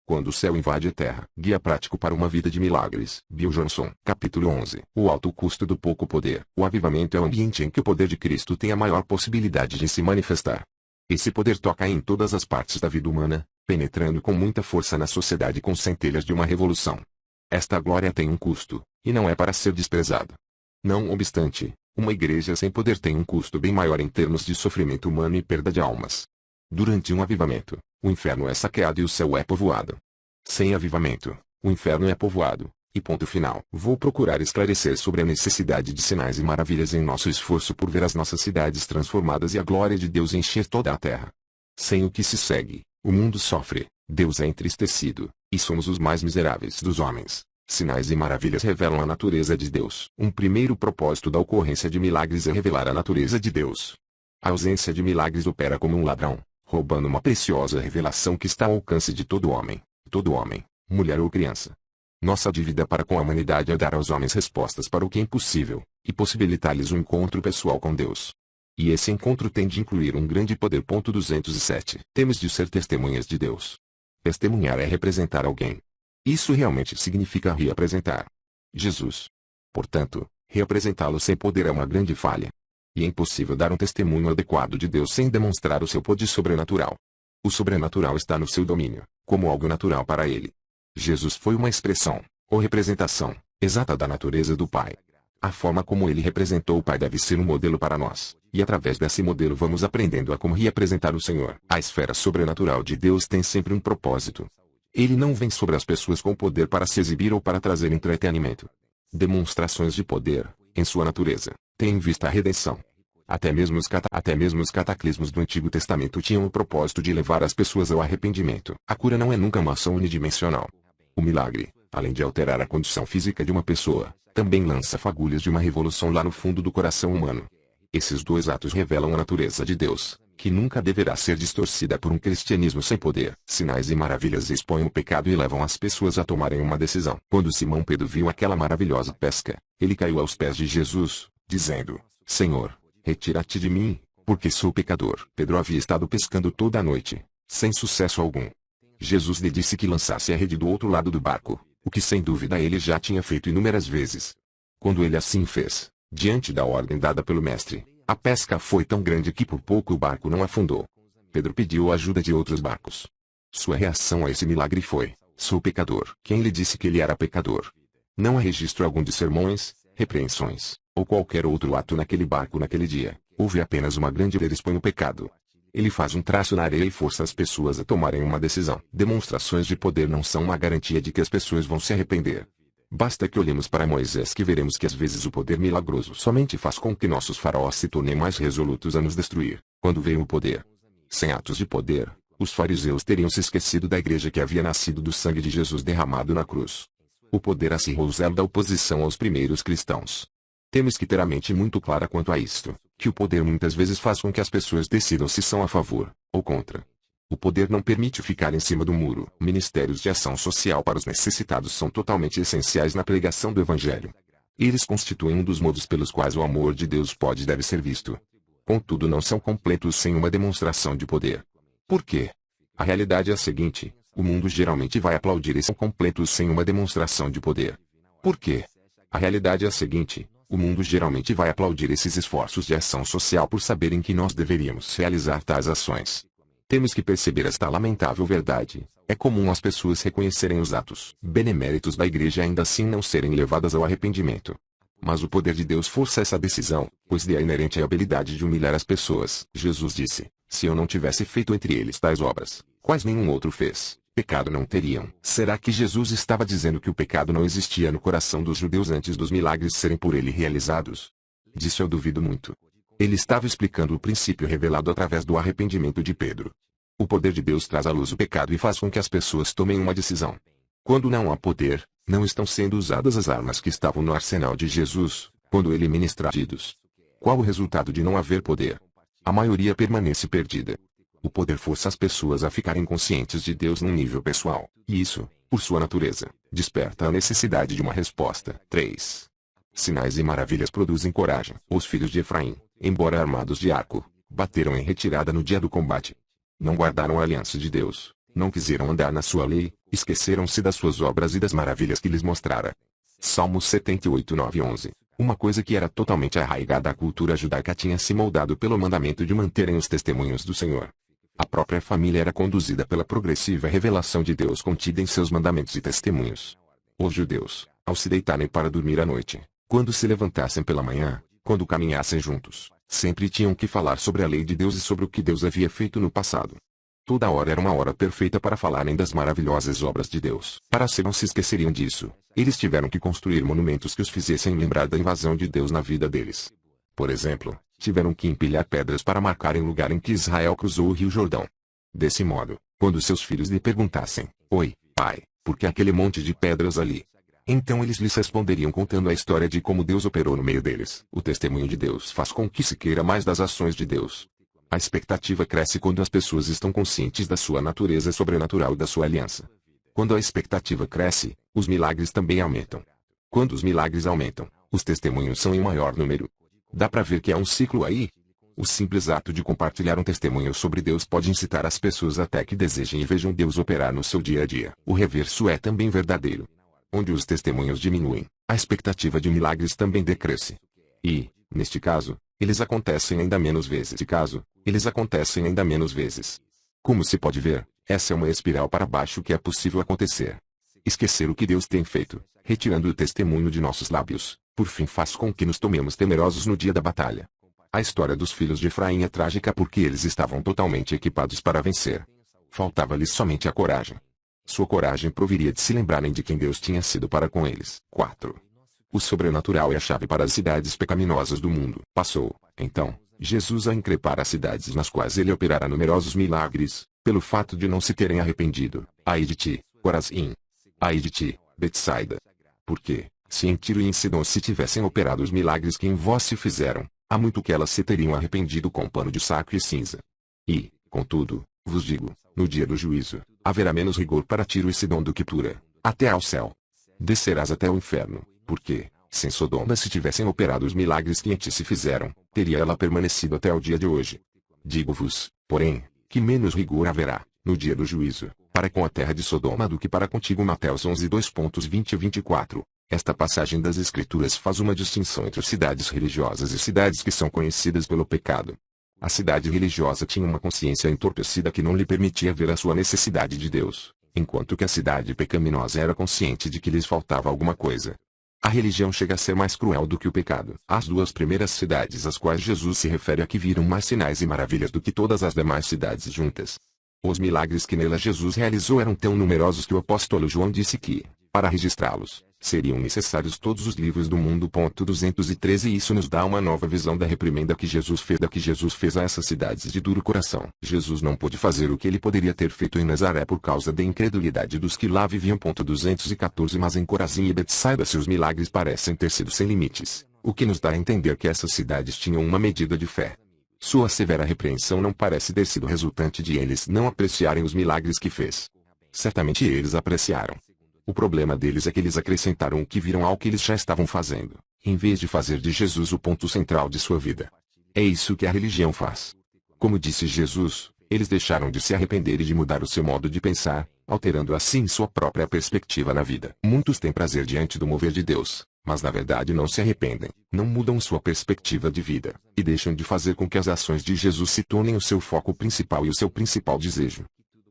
Quando o céu invade a terra. Guia prático para uma vida de milagres. Bill Johnson. Capítulo 11. O alto custo do pouco poder. O avivamento é o ambiente em que o poder de Cristo tem a maior possibilidade de se manifestar. Esse poder toca em todas as partes da vida humana, penetrando com muita força na sociedade com centelhas de uma revolução. Esta glória tem um custo, e não é para ser desprezado. Não obstante, uma igreja sem poder tem um custo bem maior em termos de sofrimento humano e perda de almas. Durante um avivamento, o inferno é saqueado e o céu é povoado. Sem avivamento, o inferno é povoado, e ponto final. Vou procurar esclarecer sobre a necessidade de sinais e maravilhas em nosso esforço por ver as nossas cidades transformadas e a glória de Deus encher toda a terra. Sem o que se segue, o mundo sofre, Deus é entristecido, e somos os mais miseráveis dos homens. Sinais e maravilhas revelam a natureza de Deus. Um primeiro propósito da ocorrência de milagres é revelar a natureza de Deus. A ausência de milagres opera como um ladrão, roubando uma preciosa revelação que está ao alcance de todo homem, mulher ou criança. Nossa dívida para com a humanidade é dar aos homens respostas para o que é impossível, e possibilitar-lhes um encontro pessoal com Deus. E esse encontro tem de incluir um grande poder. 207. Temos de ser testemunhas de Deus. Testemunhar é representar alguém. Isso realmente significa reapresentar Jesus. Portanto, reapresentá-lo sem poder é uma grande falha. E é impossível dar um testemunho adequado de Deus sem demonstrar o seu poder sobrenatural. O sobrenatural está no seu domínio, como algo natural para ele. Jesus foi uma expressão, ou representação, exata da natureza do Pai. A forma como ele representou o Pai deve ser um modelo para nós, e através desse modelo vamos aprendendo a como reapresentar o Senhor. A esfera sobrenatural de Deus tem sempre um propósito. Ele não vem sobre as pessoas com poder para se exibir ou para trazer entretenimento. Demonstrações de poder, em sua natureza, têm em vista a redenção. Até mesmo os cataclismos do Antigo Testamento tinham o propósito de levar as pessoas ao arrependimento. A cura não é nunca uma ação unidimensional. O milagre, além de alterar a condição física de uma pessoa, também lança fagulhas de uma revolução lá no fundo do coração humano. Esses dois atos revelam a natureza de Deus, que nunca deverá ser distorcida por um cristianismo sem poder. Sinais e maravilhas expõem o pecado e levam as pessoas a tomarem uma decisão. Quando Simão Pedro viu aquela maravilhosa pesca, ele caiu aos pés de Jesus, dizendo: Senhor, retira-te de mim, porque sou pecador. Pedro havia estado pescando toda a noite, sem sucesso algum. Jesus lhe disse que lançasse a rede do outro lado do barco, o que sem dúvida ele já tinha feito inúmeras vezes. Quando ele assim fez, diante da ordem dada pelo mestre, a pesca foi tão grande que por pouco o barco não afundou. Pedro pediu a ajuda de outros barcos. Sua reação a esse milagre foi: sou pecador. Quem lhe disse que ele era pecador? Não há registro algum de sermões, repreensões, ou qualquer outro ato naquele barco naquele dia. Houve apenas uma grande ele expõe o pecado. Ele faz um traço na areia e força as pessoas a tomarem uma decisão. Demonstrações de poder não são uma garantia de que as pessoas vão se arrepender. Basta que olhemos para Moisés que veremos que às vezes o poder milagroso somente faz com que nossos faraós se tornem mais resolutos a nos destruir. Quando veio o poder, sem atos de poder, os fariseus teriam se esquecido da igreja que havia nascido do sangue de Jesus derramado na cruz. O poder acirrou o zelo da oposição aos primeiros cristãos. Temos que ter a mente muito clara quanto a isto, que o poder muitas vezes faz com que as pessoas decidam se são a favor, ou contra. O poder não permite ficar em cima do muro. Ministérios de ação social para os necessitados são totalmente essenciais na pregação do Evangelho. Eles constituem um dos modos pelos quais o amor de Deus pode e deve ser visto. Contudo, não são completos sem uma demonstração de poder. Por quê? A realidade é a seguinte: o mundo geralmente vai aplaudir e são completos sem uma demonstração de poder. Por quê? A realidade é a seguinte: o mundo geralmente vai aplaudir esses esforços de ação social por saberem que nós deveríamos realizar tais ações. Temos que perceber esta lamentável verdade. É comum as pessoas reconhecerem os atos beneméritos da igreja e ainda assim não serem levadas ao arrependimento. Mas o poder de Deus força essa decisão, pois lhe é inerente a habilidade de humilhar as pessoas. Jesus disse: se eu não tivesse feito entre eles tais obras, quais nenhum outro fez, pecado não teriam. Será que Jesus estava dizendo que o pecado não existia no coração dos judeus antes dos milagres serem por ele realizados? Disso eu duvido muito. Ele estava explicando o princípio revelado através do arrependimento de Pedro. O poder de Deus traz à luz o pecado e faz com que as pessoas tomem uma decisão. Quando não há poder, não estão sendo usadas as armas que estavam no arsenal de Jesus, quando ele ministra pedidos. Qual o resultado de não haver poder? A maioria permanece perdida. O poder força as pessoas a ficarem conscientes de Deus num nível pessoal, e isso, por sua natureza, desperta a necessidade de uma resposta. 3. Sinais e maravilhas produzem coragem. Os filhos de Efraim, embora armados de arco, bateram em retirada no dia do combate. Não guardaram a aliança de Deus, Não quiseram andar na sua lei, esqueceram-se das suas obras e das maravilhas que lhes mostrara. Salmos 78, 9 e 11. Uma coisa que era totalmente arraigada à cultura judaica tinha se moldado pelo mandamento de manterem os testemunhos do Senhor. A própria família era conduzida pela progressiva revelação de Deus contida em seus mandamentos e testemunhos. Os judeus, ao se deitarem para dormir à noite, quando se levantassem pela manhã, quando caminhassem juntos, sempre tinham que falar sobre a lei de Deus e sobre o que Deus havia feito no passado. Toda hora era uma hora perfeita para falarem das maravilhosas obras de Deus. Para se não se esqueceriam disso, eles tiveram que construir monumentos que os fizessem lembrar da invasão de Deus na vida deles. Por exemplo, tiveram que empilhar pedras para marcarem o lugar em que Israel cruzou o rio Jordão. Desse modo, quando seus filhos lhe perguntassem: "Oi, pai, por que aquele monte de pedras ali?", então eles lhes responderiam contando a história de como Deus operou no meio deles. O testemunho de Deus faz com que se queira mais das ações de Deus. A expectativa cresce quando as pessoas estão conscientes da sua natureza sobrenatural e da sua aliança. Quando a expectativa cresce, os milagres também aumentam. Quando os milagres aumentam, os testemunhos são em maior número. Dá para ver que há um ciclo aí? O simples ato de compartilhar um testemunho sobre Deus pode incitar as pessoas até que desejem e vejam Deus operar no seu dia a dia. O reverso é também verdadeiro. Onde os testemunhos diminuem, a expectativa de milagres também decresce. E, neste caso, eles acontecem ainda menos vezes. Como se pode ver, essa é uma espiral para baixo que é possível acontecer. Esquecer o que Deus tem feito, retirando o testemunho de nossos lábios, por fim faz com que nos tomemos temerosos no dia da batalha. A história dos filhos de Efraim é trágica porque eles estavam totalmente equipados para vencer. Faltava-lhes somente a coragem. Sua coragem proviria de se lembrarem de quem Deus tinha sido para com eles. 4. O sobrenatural é a chave para as cidades pecaminosas do mundo. Passou, então, Jesus a increpar as cidades nas quais ele operara numerosos milagres, pelo fato de não se terem arrependido. Ai de ti, Corazim! Ai de ti, Betsaida! Porque, se em Tiro e em Sidom se tivessem operado os milagres que em vós se fizeram, há muito que elas se teriam arrependido com pano de saco e cinza. E, contudo, vos digo, no dia do juízo, haverá menos rigor para Tiro e Sidom do que Pura, até ao céu. Descerás até o inferno, porque, se em Sodoma se tivessem operado os milagres que em ti se fizeram, teria ela permanecido até o dia de hoje. Digo-vos, porém, que menos rigor haverá, no dia do juízo, para com a terra de Sodoma do que para contigo. Mateus 11, 2:20 e 24. Esta passagem das Escrituras faz uma distinção entre cidades religiosas e cidades que são conhecidas pelo pecado. A cidade religiosa tinha uma consciência entorpecida que não lhe permitia ver a sua necessidade de Deus, enquanto que a cidade pecaminosa era consciente de que lhes faltava alguma coisa. A religião chega a ser mais cruel do que o pecado. As duas primeiras cidades às quais Jesus se refere aqui viram mais sinais e maravilhas do que todas as demais cidades juntas. Os milagres que nela Jesus realizou eram tão numerosos que o apóstolo João disse que, para registrá-los, seriam necessários todos os livros do mundo. 213. E isso nos dá uma nova visão da reprimenda que Jesus fez a essas cidades de duro coração. Jesus não pôde fazer o que ele poderia ter feito em Nazaré por causa da incredulidade dos que lá viviam. 214. Mas em Corazim e Betsaida seus milagres parecem ter sido sem limites, o que nos dá a entender que essas cidades tinham uma medida de fé. Sua severa repreensão não parece ter sido resultante de eles não apreciarem os milagres que fez. Certamente eles apreciaram. O problema deles é que eles acrescentaram o que viram ao que eles já estavam fazendo, em vez de fazer de Jesus o ponto central de sua vida. É isso que a religião faz. Como disse Jesus, eles deixaram de se arrepender e de mudar o seu modo de pensar, alterando assim sua própria perspectiva na vida. Muitos têm prazer diante do mover de Deus, mas na verdade não se arrependem, não mudam sua perspectiva de vida, e deixam de fazer com que as ações de Jesus se tornem o seu foco principal e o seu principal desejo.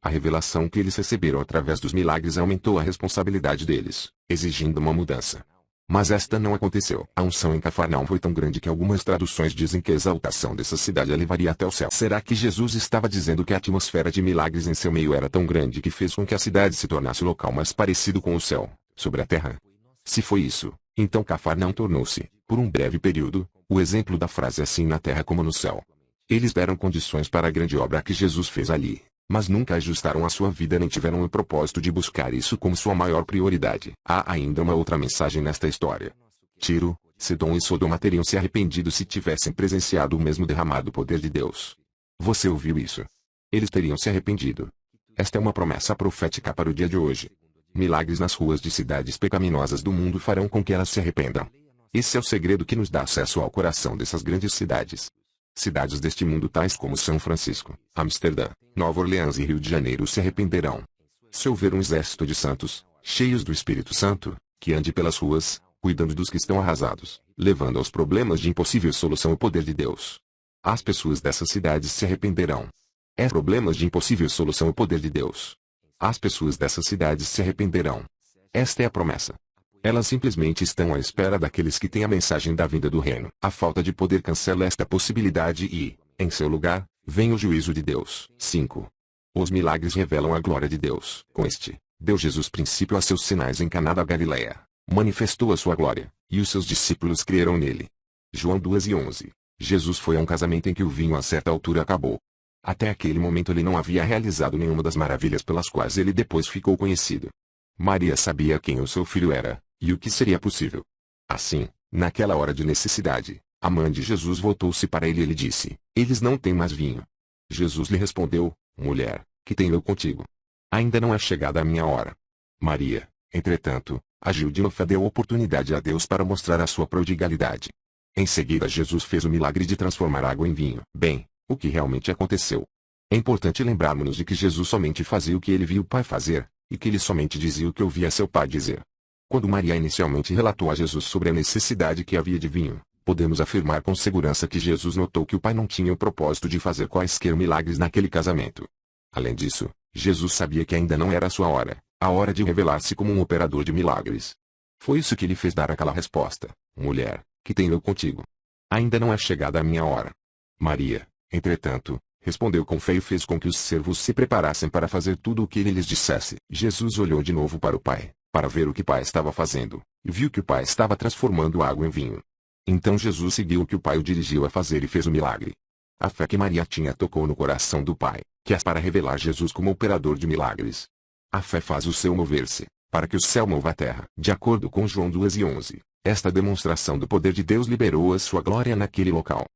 A revelação que eles receberam através dos milagres aumentou a responsabilidade deles, exigindo uma mudança. Mas esta não aconteceu. A unção em Cafarnaum foi tão grande que algumas traduções dizem que a exaltação dessa cidade a levaria até o céu. Será que Jesus estava dizendo que a atmosfera de milagres em seu meio era tão grande que fez com que a cidade se tornasse o local mais parecido com o céu, sobre a terra? Se foi isso, então Cafarnaum tornou-se, por um breve período, o exemplo da frase assim na terra como no céu. Eles deram condições para a grande obra que Jesus fez ali, mas nunca ajustaram a sua vida nem tiveram o propósito de buscar isso como sua maior prioridade. Há ainda uma outra mensagem nesta história. Tiro, Sidom e Sodoma teriam se arrependido se tivessem presenciado o mesmo derramado poder de Deus. Você ouviu isso? Eles teriam se arrependido. Esta é uma promessa profética para o dia de hoje. Milagres nas ruas de cidades pecaminosas do mundo farão com que elas se arrependam. Esse é o segredo que nos dá acesso ao coração dessas grandes cidades. Cidades deste mundo tais como São Francisco, Amsterdã, Nova Orleans e Rio de Janeiro se arrependerão. Se houver um exército de santos, cheios do Espírito Santo, que ande pelas ruas, cuidando dos que estão arrasados, levando aos problemas de impossível solução o poder de Deus, as pessoas dessas cidades se arrependerão. Problemas de impossível solução o poder de Deus. As pessoas dessas cidades se arrependerão. Esta é a promessa. Elas simplesmente estão à espera daqueles que têm a mensagem da vinda do reino. A falta de poder cancela esta possibilidade e, em seu lugar, vem o juízo de Deus. 5. Os milagres revelam a glória de Deus. Com este, deu Jesus princípio a seus sinais em Caná da Galileia. Manifestou a sua glória, e os seus discípulos creram nele. João 2:11. Jesus foi a um casamento em que o vinho a certa altura acabou. Até aquele momento ele não havia realizado nenhuma das maravilhas pelas quais ele depois ficou conhecido. Maria sabia quem o seu filho era, e o que seria possível. Assim, naquela hora de necessidade, a mãe de Jesus voltou-se para ele e lhe disse: Eles não têm mais vinho. Jesus lhe respondeu: Mulher, que tenho eu contigo? Ainda não é chegada a minha hora. Maria, entretanto, agiu de fé, deu oportunidade a Deus para mostrar a sua prodigalidade. Em seguida Jesus fez o milagre de transformar água em vinho. Bem, o que realmente aconteceu? É importante lembrarmos de que Jesus somente fazia o que ele viu o Pai fazer, e que ele somente dizia o que ouvia seu Pai dizer. Quando Maria inicialmente relatou a Jesus sobre a necessidade que havia de vinho, podemos afirmar com segurança que Jesus notou que o Pai não tinha o propósito de fazer quaisquer milagres naquele casamento. Além disso, Jesus sabia que ainda não era a sua hora, a hora de revelar-se como um operador de milagres. Foi isso que lhe fez dar aquela resposta: Mulher, que tenho eu contigo? Ainda não é chegada a minha hora. Maria, entretanto, respondeu com fé e fez com que os servos se preparassem para fazer tudo o que ele lhes dissesse. Jesus olhou de novo para o Pai, para ver o que o Pai estava fazendo, e viu que o Pai estava transformando água em vinho. Então Jesus seguiu o que o Pai o dirigiu a fazer e fez o milagre. A fé que Maria tinha tocou no coração do Pai, que é para revelar Jesus como operador de milagres. A fé faz o céu mover-se, para que o céu mova a terra. De acordo com João 2:11, esta demonstração do poder de Deus liberou a sua glória naquele local.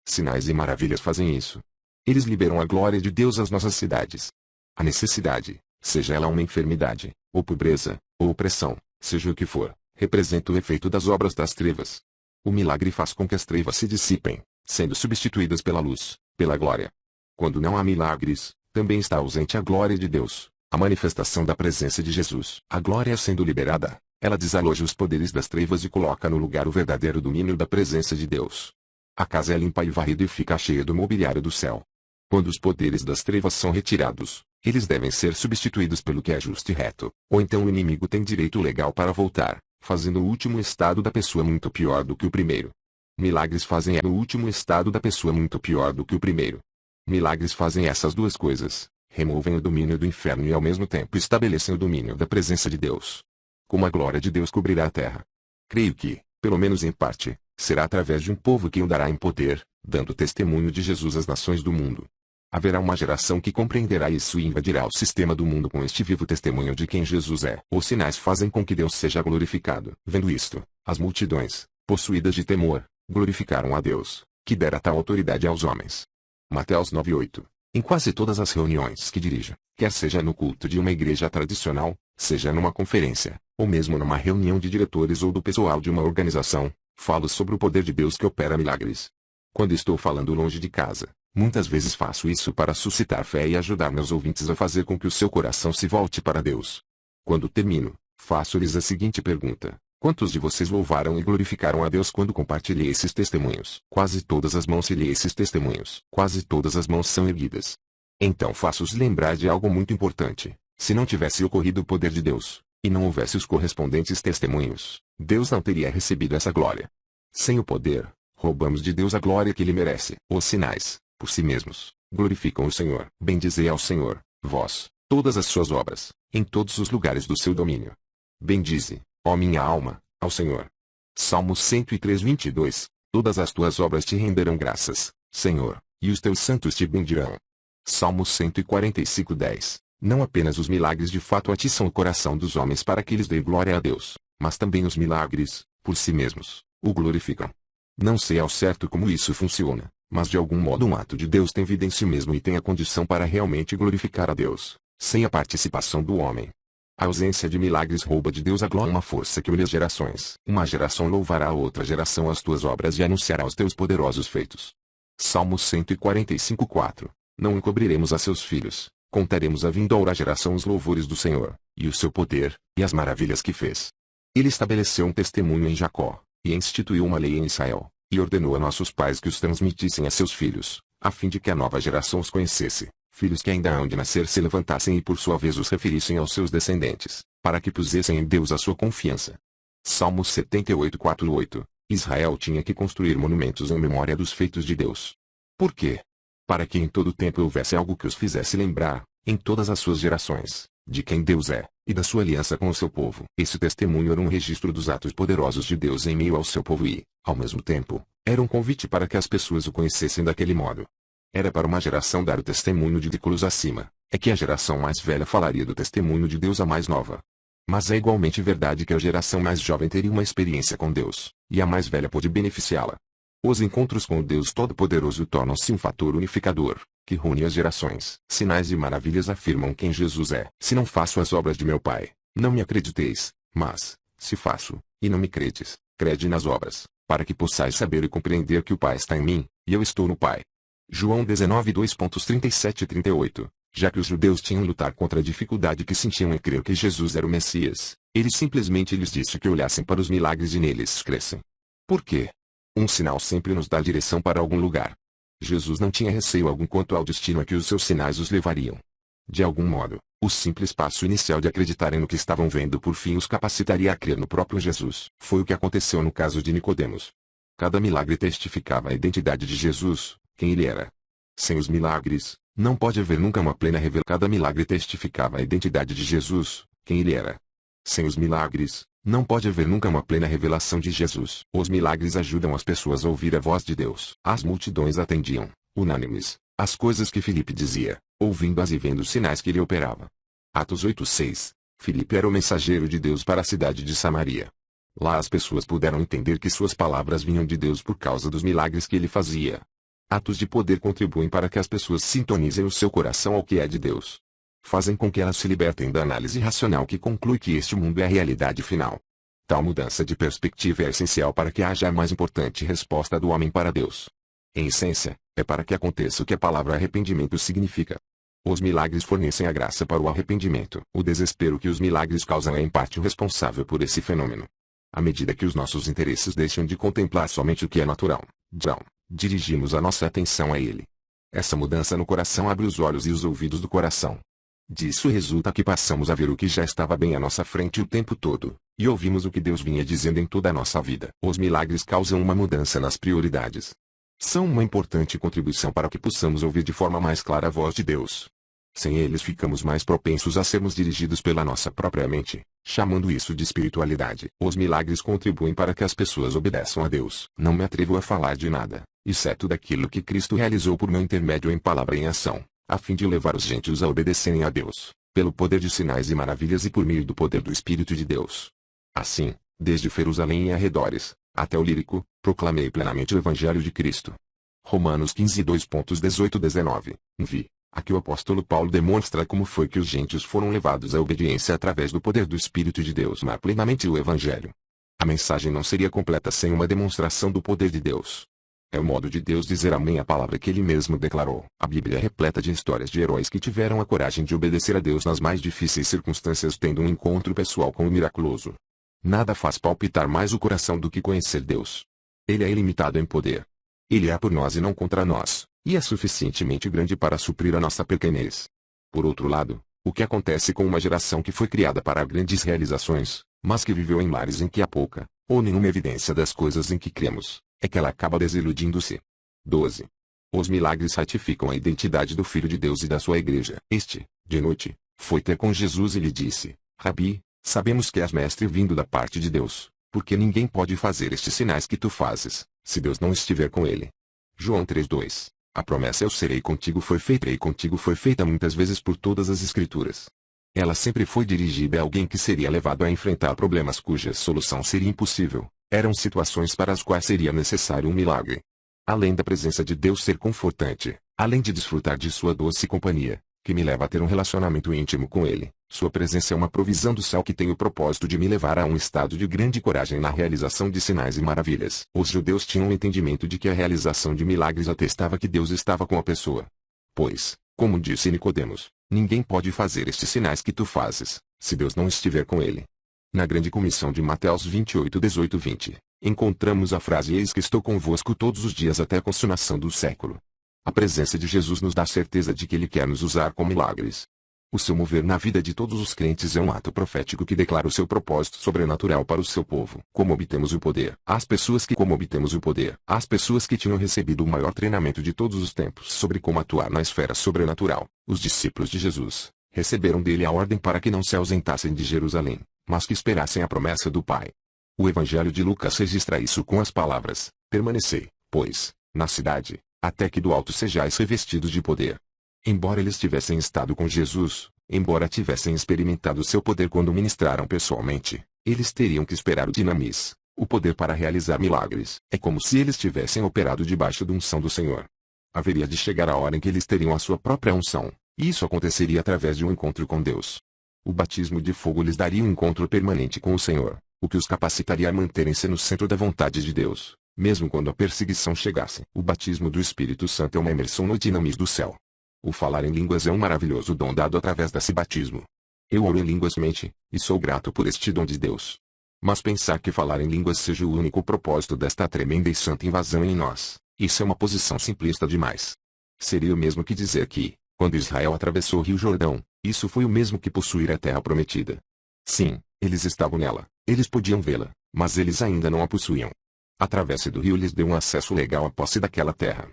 Sinais e maravilhas fazem isso. Eles liberam a glória de Deus às nossas cidades. A necessidade, seja ela uma enfermidade, ou pobreza, ou opressão, seja o que for, representa o efeito das obras das trevas. O milagre faz com que as trevas se dissipem, sendo substituídas pela luz, pela glória. Quando não há milagres, também está ausente a glória de Deus, a manifestação da presença de Jesus. A glória sendo liberada, ela desaloja os poderes das trevas e coloca no lugar o verdadeiro domínio da presença de Deus. A casa é limpa e varrida e fica cheia do mobiliário do céu. Quando os poderes das trevas são retirados, eles devem ser substituídos pelo que é justo e reto, ou então o inimigo tem direito legal para voltar, fazendo o último estado da pessoa muito pior do que o primeiro. Milagres fazem o último estado da pessoa muito pior do que o primeiro. Milagres fazem essas duas coisas, removem o domínio do inferno e ao mesmo tempo estabelecem o domínio da presença de Deus. Como a glória de Deus cobrirá a terra. Creio que, pelo menos em parte, será através de um povo que o dará em poder, dando testemunho de Jesus às nações do mundo. Haverá uma geração que compreenderá isso e invadirá o sistema do mundo com este vivo testemunho de quem Jesus é. Os sinais fazem com que Deus seja glorificado. Vendo isto, as multidões, possuídas de temor, glorificaram a Deus, que dera tal autoridade aos homens. Mateus 9:8. Em quase todas as reuniões que dirijo, quer seja no culto de uma igreja tradicional, seja numa conferência, ou mesmo numa reunião de diretores ou do pessoal de uma organização, falo sobre o poder de Deus que opera milagres. Quando estou falando longe de casa, muitas vezes faço isso para suscitar fé e ajudar meus ouvintes a fazer com que o seu coração se volte para Deus. Quando termino, faço-lhes a seguinte pergunta: quantos de vocês louvaram e glorificaram a Deus quando compartilhei esses testemunhos? Quase todas as mãos erguem esses testemunhos. Quase todas as mãos são erguidas. Então faço-os lembrar de algo muito importante. Se não tivesse ocorrido o poder de Deus, e não houvesse os correspondentes testemunhos, Deus não teria recebido essa glória. Sem o poder, roubamos de Deus a glória que ele merece. Os sinais, por si mesmos, glorificam o Senhor. Bendizei ao Senhor, vós, todas as suas obras, em todos os lugares do seu domínio. Bendize, ó minha alma, ao Senhor. Salmos 103:22. Todas as tuas obras te renderão graças, Senhor, e os teus santos te bendirão. Salmos 145:10. Não apenas os milagres de fato atiçam o coração dos homens para que eles dêem glória a Deus, mas também os milagres, por si mesmos, o glorificam. Não sei ao certo como isso funciona, mas de algum modo um ato de Deus tem vida em si mesmo e tem a condição para realmente glorificar a Deus, sem a participação do homem. A ausência de milagres rouba de Deus a glória, uma força que une as gerações. Uma geração louvará a outra geração as tuas obras e anunciará os teus poderosos feitos. Salmo 145:4. Não encobriremos a seus filhos, contaremos à vindoura geração os louvores do Senhor, e o seu poder, e as maravilhas que fez. Ele estabeleceu um testemunho em Jacó, e instituiu uma lei em Israel, e ordenou a nossos pais que os transmitissem a seus filhos, a fim de que a nova geração os conhecesse, filhos que ainda hão de nascer se levantassem e por sua vez os referissem aos seus descendentes, para que pusessem em Deus a sua confiança. Salmo 78:4-8. Israel tinha que construir monumentos em memória dos feitos de Deus. Por quê? Para que em todo tempo houvesse algo que os fizesse lembrar, em todas as suas gerações, de quem Deus é, e da sua aliança com o seu povo. Esse testemunho era um registro dos atos poderosos de Deus em meio ao seu povo e, ao mesmo tempo, era um convite para que as pessoas o conhecessem daquele modo. Era para uma geração dar o testemunho de Nicolas acima, é que a geração mais velha falaria do testemunho de Deus à mais nova. Mas é igualmente verdade que a geração mais jovem teria uma experiência com Deus, e a mais velha pôde beneficiá-la. Os encontros com o Deus Todo-Poderoso tornam-se um fator unificador, que reúne as gerações. Sinais e maravilhas afirmam quem Jesus é. Se não faço as obras de meu Pai, não me acrediteis, mas, se faço, e não me credes, crede nas obras, para que possais saber e compreender que o Pai está em mim, e eu estou no Pai. João 19:2.37-38. Já que os judeus tinham lutar contra a dificuldade que sentiam em crer que Jesus era o Messias, ele simplesmente lhes disse que olhassem para os milagres e neles crescem. Por quê? Um sinal sempre nos dá direção para algum lugar. Jesus não tinha receio algum quanto ao destino a que os seus sinais os levariam. De algum modo, o simples passo inicial de acreditarem no que estavam vendo por fim os capacitaria a crer no próprio Jesus. Foi o que aconteceu no caso de Nicodemos. Cada milagre testificava a identidade de Jesus, quem ele era. Sem os milagres, não pode haver nunca uma plena revelação. Cada milagre testificava a identidade de Jesus, quem ele era. Sem os milagres, não pode haver nunca uma plena revelação de Jesus. Os milagres ajudam as pessoas a ouvir a voz de Deus. As multidões atendiam, unânimes, às coisas que Filipe dizia, ouvindo-as e vendo os sinais que ele operava. Atos 8:6. Filipe era o mensageiro de Deus para a cidade de Samaria. Lá as pessoas puderam entender que suas palavras vinham de Deus por causa dos milagres que ele fazia. Atos de poder contribuem para que as pessoas sintonizem o seu coração ao que é de Deus. Fazem com que elas se libertem da análise racional que conclui que este mundo é a realidade final. Tal mudança de perspectiva é essencial para que haja a mais importante resposta do homem para Deus. Em essência, é para que aconteça o que a palavra arrependimento significa. Os milagres fornecem a graça para o arrependimento. O desespero que os milagres causam é em parte o responsável por esse fenômeno. À medida que os nossos interesses deixam de contemplar somente o que é natural, dirigimos a nossa atenção a ele. Essa mudança no coração abre os olhos e os ouvidos do coração. Disso resulta que passamos a ver o que já estava bem à nossa frente o tempo todo, e ouvimos o que Deus vinha dizendo em toda a nossa vida. Os milagres causam uma mudança nas prioridades. São uma importante contribuição para que possamos ouvir de forma mais clara a voz de Deus. Sem eles ficamos mais propensos a sermos dirigidos pela nossa própria mente, chamando isso de espiritualidade. Os milagres contribuem para que as pessoas obedeçam a Deus. Não me atrevo a falar de nada, exceto daquilo que Cristo realizou por meu intermédio em palavra e em ação, a fim de levar os gentios a obedecerem a Deus, pelo poder de sinais e maravilhas e por meio do poder do Espírito de Deus. Assim, desde Jerusalém e arredores, até o Lírico, proclamei plenamente o Evangelho de Cristo. Romanos 15:2.18-19. Vi. Aqui o apóstolo Paulo demonstra como foi que os gentios foram levados à obediência através do poder do Espírito de Deus, mas plenamente o Evangelho. A mensagem não seria completa sem uma demonstração do poder de Deus. É o modo de Deus dizer amém à palavra que ele mesmo declarou. A Bíblia é repleta de histórias de heróis que tiveram a coragem de obedecer a Deus nas mais difíceis circunstâncias, tendo um encontro pessoal com o miraculoso. Nada faz palpitar mais o coração do que conhecer Deus. Ele é ilimitado em poder. Ele é por nós e não contra nós, e é suficientemente grande para suprir a nossa pequenez. Por outro lado, o que acontece com uma geração que foi criada para grandes realizações, mas que viveu em lares em que há pouca, ou nenhuma evidência das coisas em que cremos, é que ela acaba desiludindo-se. 12. Os milagres ratificam a identidade do Filho de Deus e da sua igreja. Este, de noite, foi ter com Jesus e lhe disse: Rabi, sabemos que és mestre vindo da parte de Deus, porque ninguém pode fazer estes sinais que tu fazes, se Deus não estiver com ele. João 3:2. A promessa eu serei contigo foi feita muitas vezes por todas as Escrituras. Ela sempre foi dirigida a alguém que seria levado a enfrentar problemas cuja solução seria impossível. Eram situações para as quais seria necessário um milagre. Além da presença de Deus ser confortante, além de desfrutar de sua doce companhia, que me leva a ter um relacionamento íntimo com Ele, Sua presença é uma provisão do céu que tem o propósito de me levar a um estado de grande coragem na realização de sinais e maravilhas. Os judeus tinham o entendimento de que a realização de milagres atestava que Deus estava com a pessoa. Pois, como disse Nicodemos, ninguém pode fazer estes sinais que tu fazes, se Deus não estiver com ele. Na grande comissão de Mateus 28:18-20, encontramos a frase: eis que estou convosco todos os dias até a consumação do século. A presença de Jesus nos dá a certeza de que Ele quer nos usar com milagres. O seu mover na vida de todos os crentes é um ato profético que declara o seu propósito sobrenatural para o seu povo. Como obtemos o poder? As pessoas que tinham recebido o maior treinamento de todos os tempos sobre como atuar na esfera sobrenatural, os discípulos de Jesus, receberam dele a ordem para que não se ausentassem de Jerusalém, mas que esperassem a promessa do Pai. O Evangelho de Lucas registra isso com as palavras: permanecei, pois, na cidade, até que do alto sejais revestidos de poder. Embora eles tivessem estado com Jesus, embora tivessem experimentado seu poder quando ministraram pessoalmente, eles teriam que esperar o dinamis, o poder para realizar milagres. É como se eles tivessem operado debaixo da unção do Senhor. Haveria de chegar a hora em que eles teriam a sua própria unção, e isso aconteceria através de um encontro com Deus. O batismo de fogo lhes daria um encontro permanente com o Senhor, o que os capacitaria a manterem-se no centro da vontade de Deus, mesmo quando a perseguição chegasse. O batismo do Espírito Santo é uma imersão no dinamis do céu. O falar em línguas é um maravilhoso dom dado através desse batismo. Eu oro em línguas mente, e sou grato por este dom de Deus. Mas pensar que falar em línguas seja o único propósito desta tremenda e santa invasão em nós, isso é uma posição simplista demais. Seria o mesmo que dizer que, quando Israel atravessou o Rio Jordão, isso foi o mesmo que possuir a terra prometida. Sim, eles estavam nela, eles podiam vê-la, mas eles ainda não a possuíam. A travessa do rio lhes deu um acesso legal à posse daquela terra.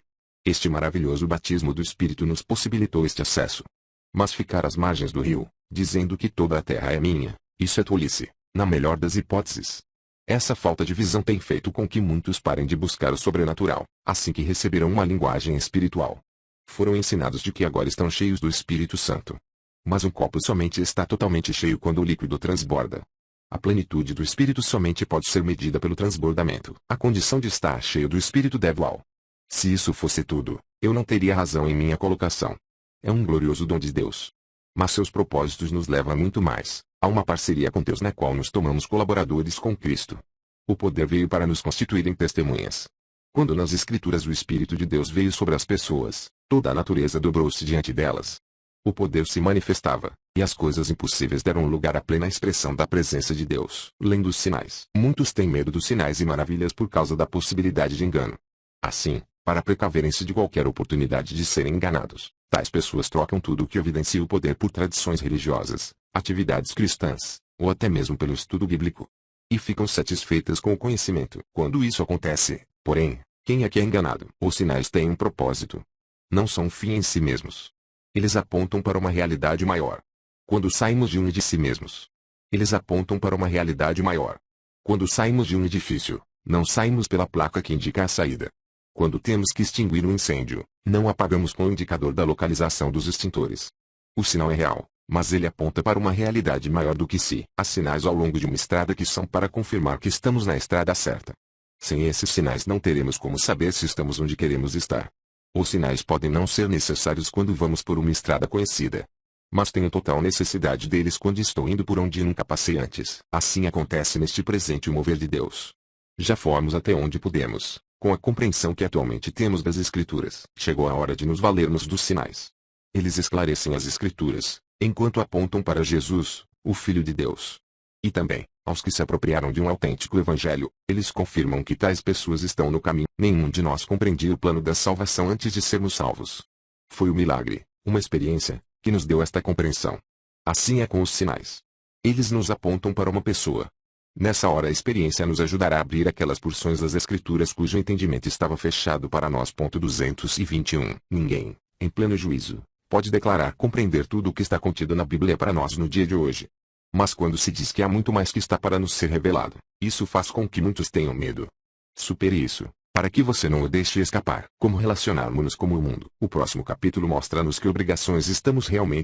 Este maravilhoso batismo do Espírito nos possibilitou este acesso. Mas ficar às margens do rio, dizendo que toda a terra é minha, isso é tolice, na melhor das hipóteses. Essa falta de visão tem feito com que muitos parem de buscar o sobrenatural, assim que receberam uma linguagem espiritual. Foram ensinados de que agora estão cheios do Espírito Santo. Mas um copo somente está totalmente cheio quando o líquido transborda. A plenitude do Espírito somente pode ser medida pelo transbordamento. A condição de estar cheio do Espírito deve ao. Se isso fosse tudo, eu não teria razão em minha colocação. É um glorioso dom de Deus. Mas seus propósitos nos levam a muito mais, a uma parceria com Deus na qual nos tomamos colaboradores com Cristo. O poder veio para nos constituir em testemunhas. Quando nas Escrituras o Espírito de Deus veio sobre as pessoas, toda a natureza dobrou-se diante delas. O poder se manifestava, e as coisas impossíveis deram lugar à plena expressão da presença de Deus. Lendo os sinais. Muitos têm medo dos sinais e maravilhas por causa da possibilidade de engano. Assim, para precaverem-se de qualquer oportunidade de serem enganados, tais pessoas trocam tudo o que evidencia o poder por tradições religiosas, atividades cristãs, ou até mesmo pelo estudo bíblico. E ficam satisfeitas com o conhecimento. Quando isso acontece, porém, quem é que é enganado? Os sinais têm um propósito. Não são um fim em si mesmos. Eles apontam para uma realidade maior. Quando saímos de um de si mesmos, eles apontam para uma realidade maior. Quando saímos de um edifício, não saímos pela placa que indica a saída. Quando temos que extinguir um incêndio, não apagamos com o indicador da localização dos extintores. O sinal é real, mas ele aponta para uma realidade maior do que si. Há sinais ao longo de uma estrada que são para confirmar que estamos na estrada certa. Sem esses sinais não teremos como saber se estamos onde queremos estar. Os sinais podem não ser necessários quando vamos por uma estrada conhecida. Mas tenho total necessidade deles quando estou indo por onde nunca passei antes. Assim acontece neste presente o mover de Deus. Já fomos até onde pudemos, com a compreensão que atualmente temos das Escrituras. Chegou a hora de nos valermos dos sinais. Eles esclarecem as Escrituras, enquanto apontam para Jesus, o Filho de Deus. E também, aos que se apropriaram de um autêntico Evangelho, eles confirmam que tais pessoas estão no caminho. Nenhum de nós compreendia o plano da salvação antes de sermos salvos. Foi um milagre, uma experiência, que nos deu esta compreensão. Assim é com os sinais. Eles nos apontam para uma pessoa. Nessa hora a experiência nos ajudará a abrir aquelas porções das Escrituras cujo entendimento estava fechado para nós. 221. Ninguém, em pleno juízo, pode declarar compreender tudo o que está contido na Bíblia para nós no dia de hoje. Mas quando se diz que há muito mais que está para nos ser revelado, isso faz com que muitos tenham medo. Supere isso, para que você não o deixe escapar. Como relacionarmos-nos com o mundo? O próximo capítulo mostra-nos que obrigações estamos realmente